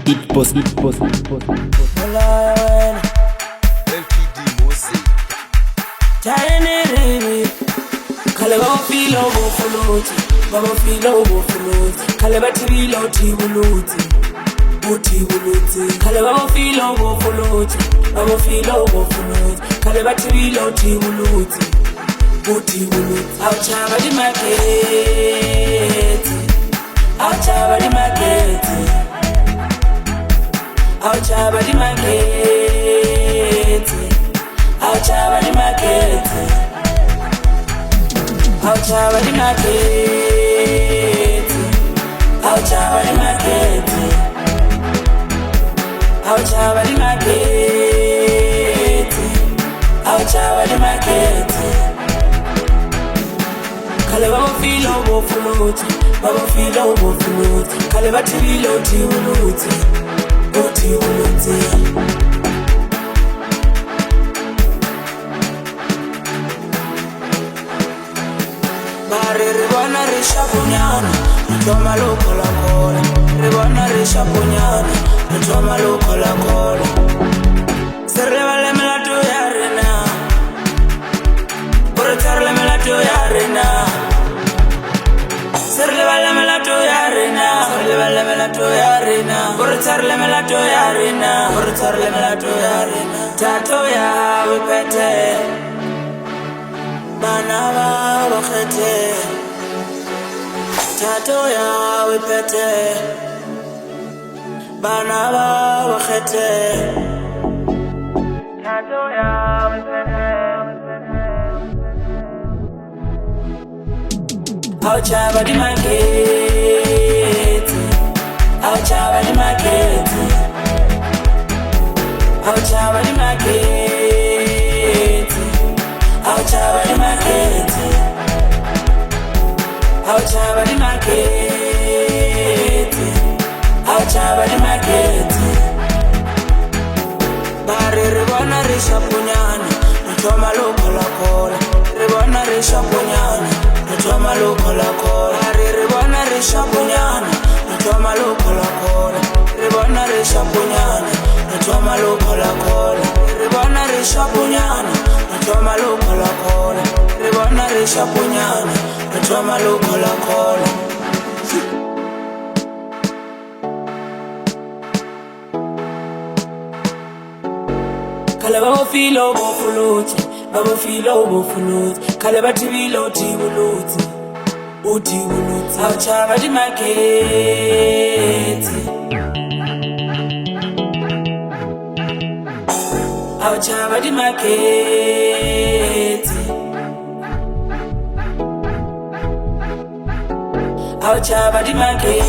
It boss. LPD Mose. Kale ba filo bo fuluti, ba filo bo fuluti. Kale ba tibilo tibuluti, butibuluti. Kale ba filo bo fuluti, ba filo bo fuluti. Kale ba tibilo tibuluti, butibuluti. Auchaba di market, auchaba di market, auchaba di market, auchaba di market. Auchaba di market, auchaba di market, auchaba di market, auchaba di market. Kale baba filo bo fuluti, baba filo bo fuluti. Kale batibilo tibuluti, tibuluti. Ribona rishapunyana, ritoma loko la cola. Ribona rishapunyana, ritoma loko la cola. Serlevale me la tuya rena, portarle me la tuya rena. Serlevale me la tuya rena, serlevale me la tuya rena. Portarle me la tuya rena, portarle me la tuya rena. Tatoya wipete, banava wakete. Tatoya wipete, banaba wakete. Tatoya wipete. Auchaba di market, auchaba di market, auchaba di market, auchaba di market. Auchaba di market, auchaba di market. Bari ribona rishapunyana, ritoma loko la cola. Ribona rishapunyana, ritoma loko la cola. Bari ribona rishapunyana, ritoma loko la cola. Ribona rishapunyana, ritoma loko la cola. Ribona rishapunyana, ritoma loko la cola. Ribona rishapunyana. Ritoma loko la cola. Kale baba filo bo fuluti, baba filo bo fuluti. Kale batibilo tibuluti, utibuluti. Auchaba di market, auchaba di market. Auchaba di market,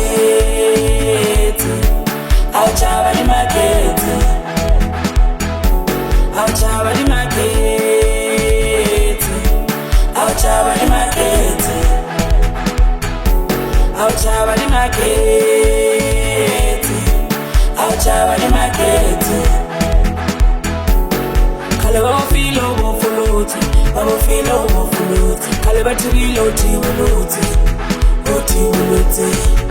auchaba di market, auchaba di market, auchaba di market, auchaba di market, auchaba di market. Kale baba filo bo fuluti, baba filo bo fuluti. Kale batibilo tibuluti, tibuluti.